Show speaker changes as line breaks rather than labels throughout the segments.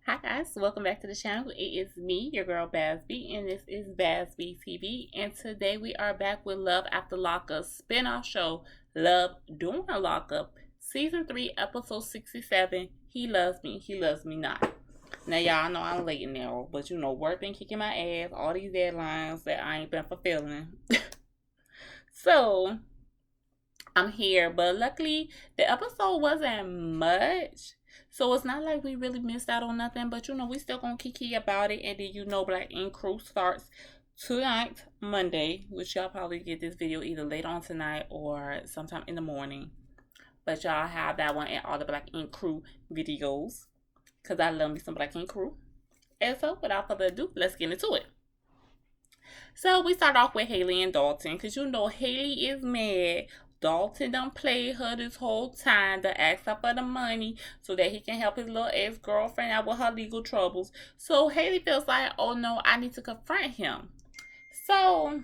Hi guys, welcome back to the channel. It is me, your girl Basby, and this is Basby TV. And today we are back with Love After Lockup spin-off show, Love During a Lockup, Season 3, Episode 67, He Loves Me Not. Now y'all know I'm late now, but work been kicking my ass, all these deadlines that I ain't been fulfilling. So, I'm here, but luckily the episode wasn't much. So it's not like we really missed out on nothing, but we still gonna kiki about it. And then Black Ink Crew starts tonight, Monday, which y'all probably get this video either late on tonight or sometime in the morning. But y'all have that one and all the Black Ink Crew videos, because I love me some Black Ink Crew. And so without further ado, let's get into it. So we start off with Haley and Darlton, because Haley is mad. Darlton done played her this whole time to ask her for the money so that he can help his little ex-girlfriend out with her legal troubles. So Haley feels like, oh no, I need to confront him. So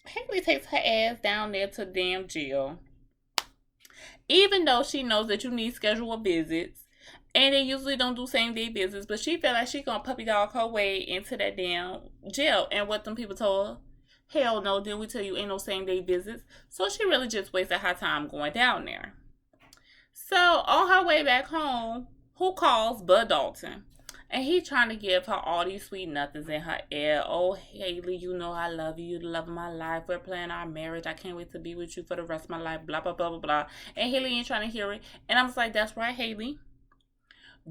Haley takes her ass down there to damn jail. Even though she knows that you need scheduled visits. And they usually don't do same day visits. But she felt like she gonna puppy dog her way into that damn jail. And what them people told her? Hell no, didn't we tell you ain't no same day visits? So she really just wasted her time going down there. So on her way back home, who calls but Darlton? And he trying to give her all these sweet nothings in her ear. Oh, Haley, I love you. You're the love of my life. We're planning our marriage. I can't wait to be with you for the rest of my life. Blah, blah, blah, blah, blah. And Haley ain't trying to hear it. And I'm just like, that's right, Haley.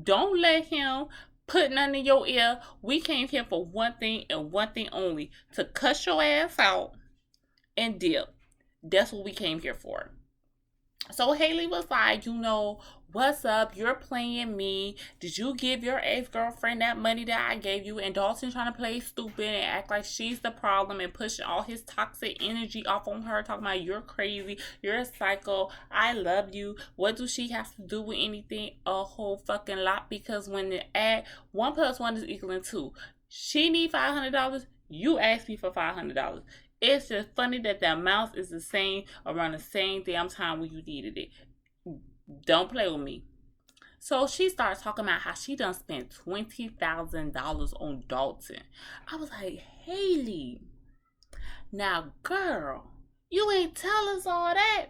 Don't let him put nothing in your ear. We came here for one thing and one thing only. To cuss your ass out and dip. That's what we came here for. So Haley was like, what's up? You're playing me. Did you give your ex-girlfriend that money that I gave you? And Darlton trying to play stupid and act like she's the problem and pushing all his toxic energy off on her, talking about you're crazy, you're a psycho, I love you. What do she have to do with anything? A whole fucking lot, because when the add 1 + 1 is equaling 2. She need $500. You asked me for $500. It's just funny that the amount is the same around the same damn time when you needed it. Don't play with me. So she starts talking about how she done spent $20,000 on Darlton. I was like, Haley, now girl, you ain't tell us all that.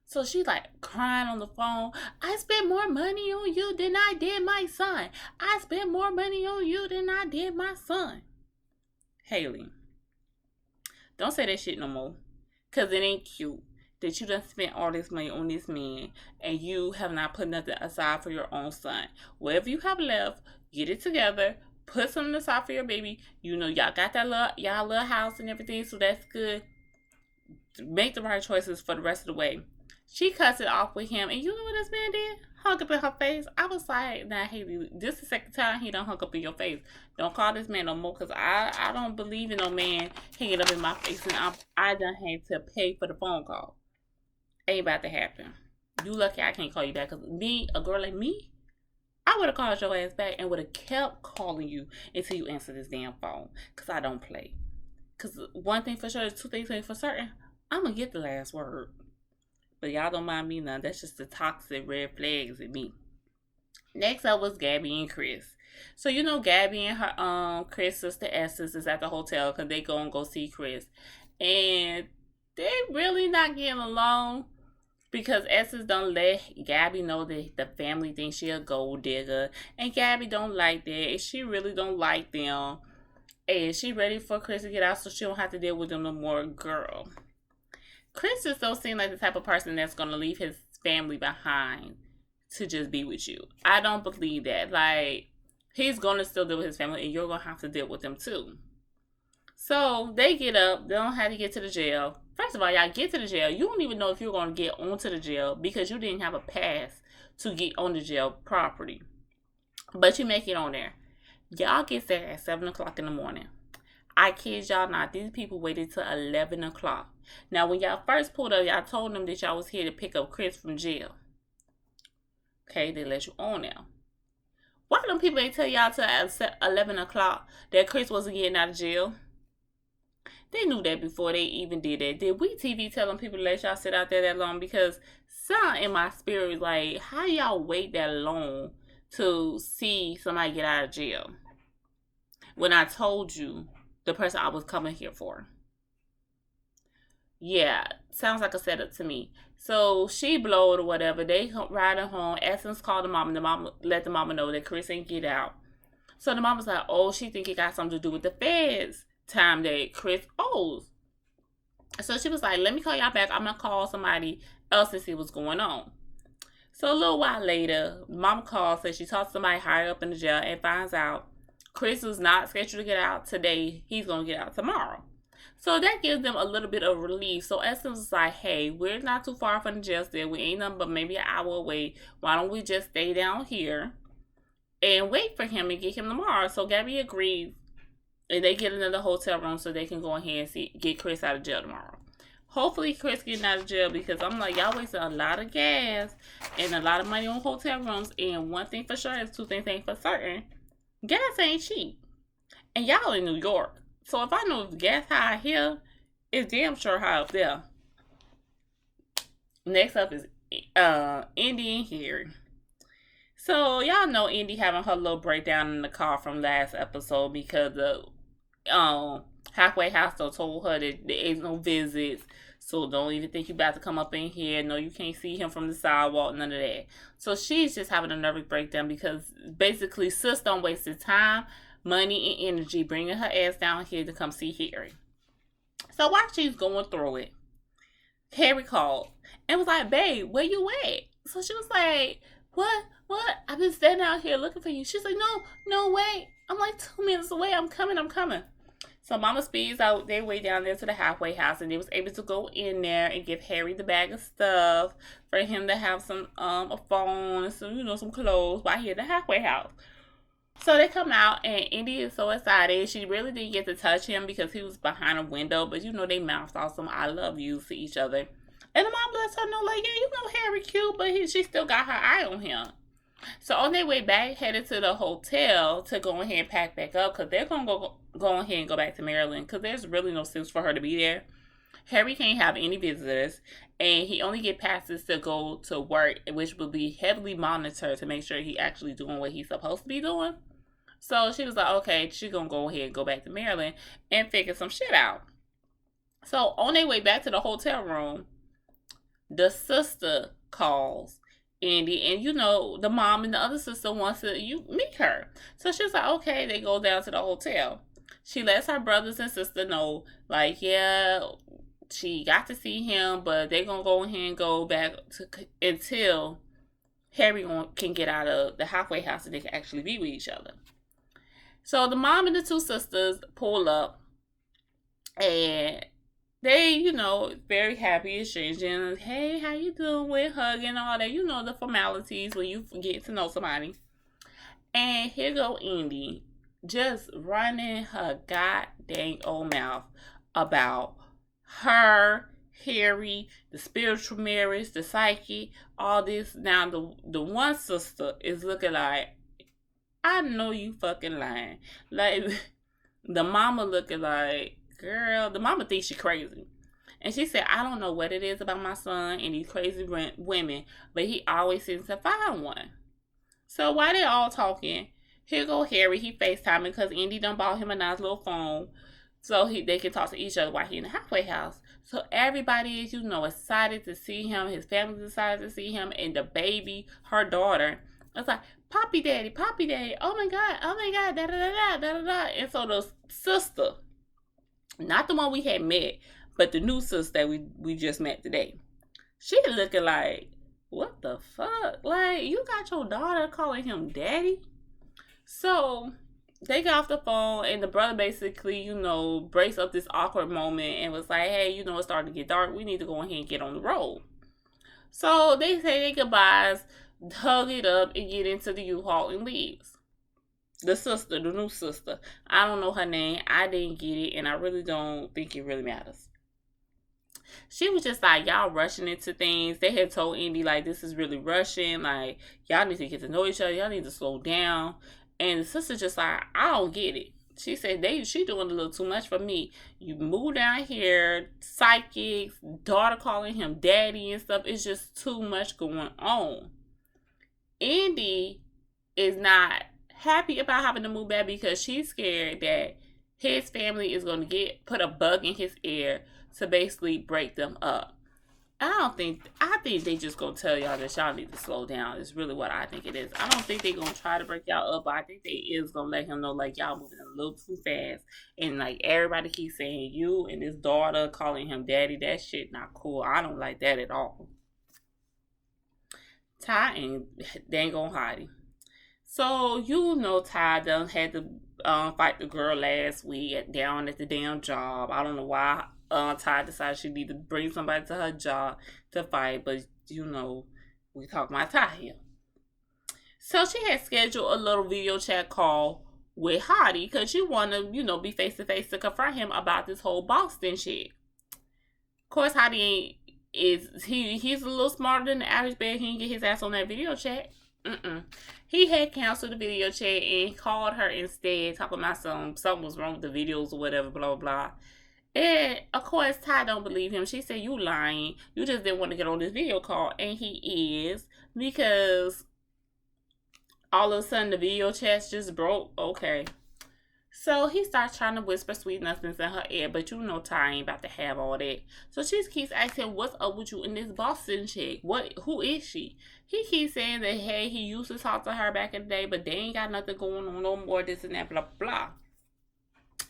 So she's like crying on the phone. I spent more money on you than I did my son. I spent more money on you than I did my son. Haley, don't say that shit no more. Because it ain't cute that you done spent all this money on this man and you have not put nothing aside for your own son. Whatever you have left, get it together. Put something aside for your baby. Y'all got that y'all little house and everything, so that's good. Make the right choices for the rest of the way. She cuts it off with him, and you know what this man did? Hung up in her face. I was like, nah, Haley, this is the second time he done hung up in your face. Don't call this man no more, because I don't believe in no man hanging up in my face, and I done had to pay for the phone call. Ain't about to happen. You lucky I can't call you back, because me, a girl like me, I would have called your ass back and would have kept calling you until you answer this damn phone, because I don't play. Because one thing for sure, 2 things for certain, I'm going to get the last word. But y'all don't mind me none. That's just the toxic red flags in me. Next up was Gabby and Chris. So Gabby and her Chris' sister Essence is at the hotel because they go see Chris. And they really not getting along because Essence don't let Gabby know that the family thinks she a gold digger. And Gabby don't like that. And she really don't like them. And she ready for Chris to get out so she don't have to deal with them no more. Girl. Chris just don't seem like the type of person that's going to leave his family behind to just be with you. I don't believe that. Like, he's going to still deal with his family, and you're going to have to deal with them too. So, they get up. They don't have to get to the jail. First of all, y'all get to the jail. You don't even know if you're going to get onto the jail because you didn't have a pass to get on the jail property. But you make it on there. Y'all get there at 7 o'clock in the morning. I kid y'all not. These people waited till 11 o'clock. Now, when y'all first pulled up, y'all told them that y'all was here to pick up Chris from jail. Okay, they let you on now. Why them people ain't tell y'all till 11 o'clock that Chris wasn't getting out of jail? They knew that before they even did that. Did we TV tell them people to let y'all sit out there that long? Because something in my spirit was like, how y'all wait that long to see somebody get out of jail when I told you the person I was coming here for. Yeah, sounds like a setup to me. So she blowed or whatever. They riding home. Essence called the mom, and the mom let the mama know that Chris ain't get out. So the mom was like, oh, she think it got something to do with the feds time that Chris owes. So she was like, let me call y'all back. I'm going to call somebody else and see what's going on. So a little while later, mom calls, says she talks to somebody higher up in the jail and finds out Chris is not scheduled to get out today. He's going to get out tomorrow. So that gives them a little bit of relief. So Essence was like, hey, we're not too far from the jail still. We ain't nothing but maybe an hour away. Why don't we just stay down here and wait for him and get him tomorrow? So Gabby agrees, and they get into the hotel room so they can go ahead and get Chris out of jail tomorrow. Hopefully Chris getting out of jail, because I'm like, y'all wasting a lot of gas and a lot of money on hotel rooms. And one thing for sure is two things ain't for certain. Gas ain't cheap. And y'all in New York. So if I know the gas high here, it's damn sure high up there. Next up is Indy and Harry. So y'all know Indy having her little breakdown in the car from last episode because the halfway house told her that there ain't no visits. So don't even think you about to come up in here. No, you can't see him from the sidewalk, none of that. So she's just having a nervous breakdown because basically sis don't waste his time, money, and energy bringing her ass down here to come see Harry. So while she's going through it, Harry called and was like, babe, where you at? So she was like, what? I've been standing out here looking for you. She's like, no, wait. I'm like 2 minutes away. I'm coming. So mama speeds out their way down there to the halfway house, and they was able to go in there and give Harry the bag of stuff for him to have some a phone and some clothes while he at the halfway house. So they come out, and Indy is so excited. She really didn't get to touch him because he was behind a window, but they mouthed off some I love yous to each other. And the mom lets her know, like, yeah, Harry cute, but she still got her eye on him. So on their way back, headed to the hotel to go ahead and pack back up, because they're going to go ahead and go back to Maryland, because there's really no sense for her to be there. Harry can't have any visitors, and he only get passes to go to work, which will be heavily monitored to make sure he actually doing what he's supposed to be doing. So she was like, okay, she's going to go ahead and go back to Maryland and figure some shit out. So on their way back to the hotel room, the sister calls Indy, and the mom and the other sister wants to meet her. So she's like, okay, they go down to the hotel. She lets her brothers and sister know, like, yeah, she got to see him, but they're going to go ahead and go back until Harry can get out of the halfway house and they can actually be with each other. So the mom and the two sisters pull up, and they, very happy, exchanging, hey, how you doing, hugging, all that, the formalities when you get to know somebody. And here go Indy, just running her goddamn old mouth about her, Harry, the spiritual marriage, the psyche, all this. Now, the one sister is looking like, I know you fucking lying. Like, the mama looking like, girl, the mama thinks she crazy. And she said, I don't know what it is about my son and these crazy women, but he always seems to find one. So while they're all talking, here go Harry. He FaceTiming because Indy done bought him a nice little phone so they can talk to each other while he in the halfway house. So everybody is, excited to see him. His family's excited to see him. And the baby, her daughter, it's like, Poppy daddy, oh my God, da da da da da da. And so the sister, not the one we had met, but the new sister that we just met today, she looking like, what the fuck? Like, you got your daughter calling him daddy? So they got off the phone, and the brother basically, braced up this awkward moment and was like, hey, it's starting to get dark. We need to go ahead and get on the road. So they say their goodbyes, hug it up, and get into the U-Haul and leaves. The sister, the new sister, I don't know her name. I didn't get it, and I really don't think it really matters. She was just like, y'all rushing into things. They had told Indy, like, this is really rushing. Like, y'all need to get to know each other. Y'all need to slow down. And the sister just like, I don't get it. She said, she doing a little too much for me. You move down here, psychics, daughter calling him daddy and stuff. It's just too much going on. Indy is not happy about having to move back because she's scared that his family is going to put a bug in his ear to basically break them up. I think they just gonna tell y'all that y'all need to slow down. Is really what I think it is. I don't think they gonna try to break y'all up, but I think they is gonna let him know like y'all moving a little too fast. And like everybody keeps saying you and his daughter calling him daddy, that shit not cool. I don't like that at all. Tai and Dango Hottie. So you know Ty done had to fight the girl last week down at the damn job. I don't know why Ty decided she need to bring somebody to her job to fight, but you know we talking about Ty here. So she had scheduled a little video chat call with Hottie because she want to be face to face to confront him about this whole Boston shit. Of course, Hottie ain't he's a little smarter than the average bear. He didn't get his ass on that video chat. He had canceled the video chat and called her instead, talking about something was wrong with the videos or whatever, blah, blah, blah. And, of course, Ty don't believe him. She said, you lying. You just didn't want to get on this video call. And he is, because all of a sudden the video chat just broke. Okay. So he starts trying to whisper sweet nothings in her ear, but you know Ty ain't about to have all that. So she keeps asking, what's up with you and this Boston chick? Who is she? He keeps saying that, hey, he used to talk to her back in the day, but they ain't got nothing going on no more, this and that, blah, blah.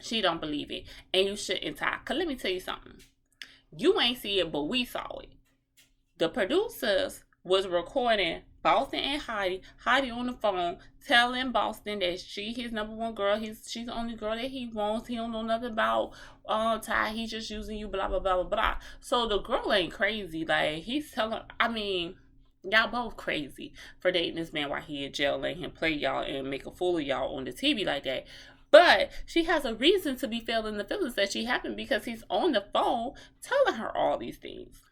She don't believe it. And you shouldn't, Ty. Because let me tell you something. You ain't see it, but we saw it. The producers was recording Boston and Hottie on the phone, telling Boston that she his number one girl. She's the only girl that he wants. He don't know nothing about Ty. He's just using you, blah blah blah blah blah. So the girl ain't crazy. Like he's telling. I mean, y'all both crazy for dating this man while he in jail, letting him play y'all and make a fool of y'all on the TV like that. But she has a reason to be feeling the feelings that she having because he's on the phone telling her all these things.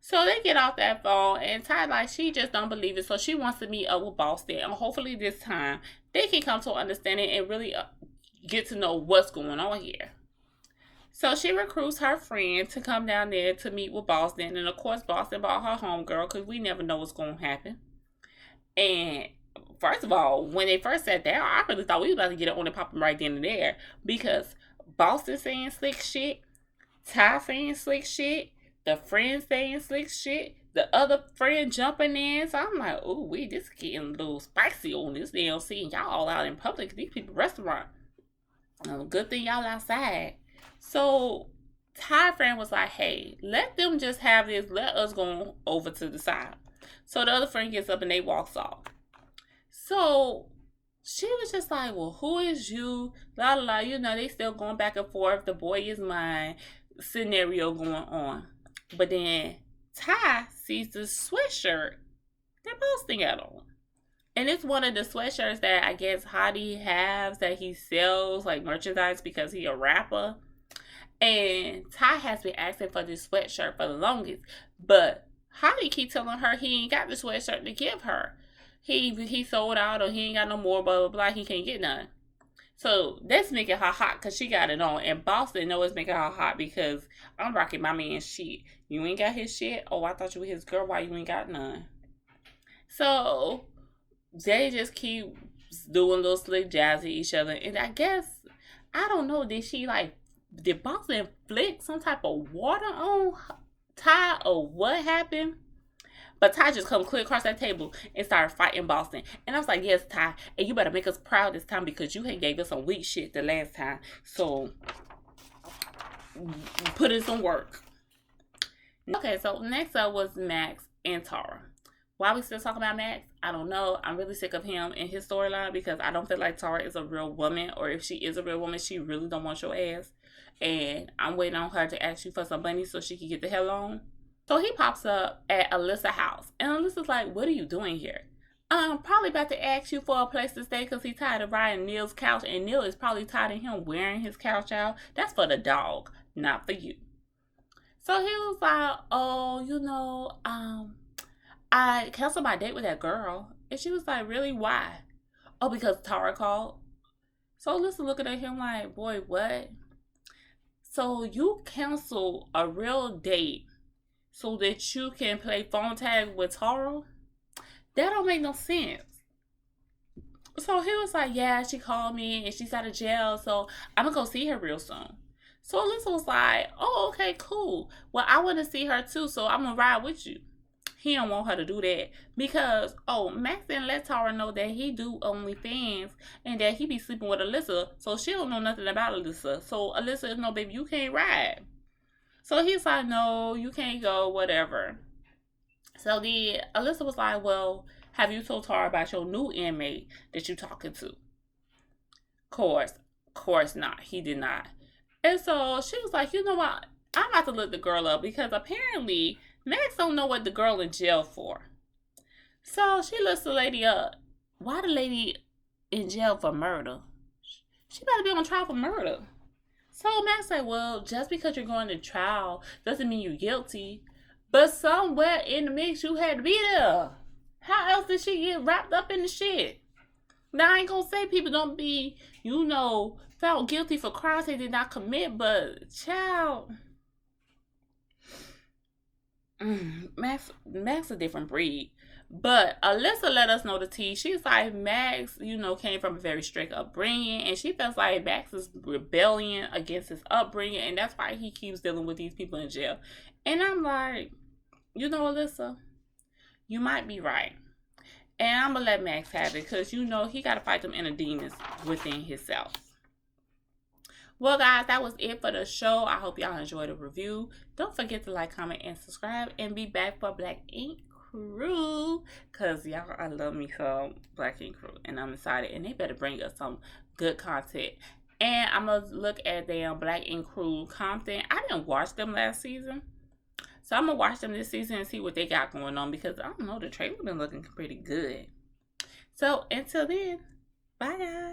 So they get off that phone, and Ty, like, she just don't believe it. So she wants to meet up with Boston, and hopefully this time they can come to an understanding and really get to know what's going on here. So she recruits her friend to come down there to meet with Boston, and of course Boston bought her homegirl because we never know what's going to happen. And first of all, when they first sat down, I really thought we was about to get it on and popping right then and there because Boston saying slick shit, Ty saying slick shit, the friend saying slick shit, the other friend jumping in. So I'm like, ooh, this is getting a little spicy on this damn scene. Y'all all out in public. These people restaurant. Good thing y'all outside. So Ty friend was like, hey, let them just have this. Let us go over to the side. So the other friend gets up and they walks off. So she was just like, well, who is you? La la la. You know, they still going back and forth. The boy is mine scenario going on. But then Ty sees the sweatshirt that Boston got on. And it's one of the sweatshirts that I guess Hottie has that he sells like merchandise because he a rapper. And Ty has been asking for this sweatshirt for the longest. But Hottie keep telling her he ain't got the sweatshirt to give her. He sold out or he ain't got no more, blah, blah, blah. He can't get none. So that's making her hot because she got it on. And Boston knows it's making her hot because I'm rocking my man's shit. You ain't got his shit? Oh, I thought you were his girl. Why you ain't got none? So they just keep doing little slick jabs at each other. And I guess, I don't know, did Boston flick some type of water on Ty or what happened? But Ty just come clear across that table and started fighting Boston. And I was like, yes, Ty, and you better make us proud this time because you had gave us some weak shit the last time. So, put in some work. Okay, so next up was Max and Tara. Why we still talking about Max? I don't know. I'm really sick of him and his storyline because I don't feel like Tara is a real woman. Or if she is a real woman, she really don't want your ass. And I'm waiting on her to ask you for some money so she can get the hell on. So he pops up at Alyssa's house. And Alyssa's like, what are you doing here? I'm probably about to ask you for a place to stay because he's tired of riding Neil's couch. And Neil is probably tired of him wearing his couch out. That's for the dog, not for you. So he was like, oh, I canceled my date with that girl. And she was like, really? Why? Oh, because Tara called. So Alyssa looking at him like, boy, what? So you cancel a real date so that you can play phone tag with Tara? That don't make no sense. So he was like, yeah, she called me and she's out of jail, so I'm gonna go see her real soon. So Alyssa was like, oh, okay, cool. Well, I want to see her too, so I'm gonna ride with you. He don't want her to do that because, oh, Max didn't let Tara know that he do OnlyFans and that he be sleeping with Alyssa, so she don't know nothing about Alyssa. So Alyssa is no, baby, you can't ride. So he's like, no, you can't go, whatever. So then Alyssa was like, well, have you told Tara about your new inmate that you talking to? Course not. He did not. And so she was like, you know what? I'm about to look the girl up because apparently Max don't know what the girl in jail for. So she looks the lady up. Why the lady in jail for murder? She better be on trial for murder. So Max said, well, just because you're going to trial doesn't mean you're guilty. But somewhere in the mix, you had to be there. How else did she get wrapped up in the shit? Now, I ain't gonna say people don't be, found guilty for crimes they did not commit, but, child, Max a different breed. But Alyssa let us know the tea. She's like, Max, came from a very strict upbringing, and she feels like Max is rebellion against his upbringing, and that's why he keeps dealing with these people in jail. And I'm like, Alyssa, you might be right. And I'm going to let Max have it because, he got to fight them inner demons within himself. Well, guys, that was it for the show. I hope y'all enjoyed the review. Don't forget to like, comment, and subscribe. And be back for Black Ink Crew. Because, y'all, I love me some Black Ink Crew. And I'm excited. And they better bring us some good content. And I'm going to look at their Black Ink Crew content. I didn't watch them last season. So I'm going to watch them this season and see what they got going on because I don't know, the trailer been looking pretty good. So until then, bye guys.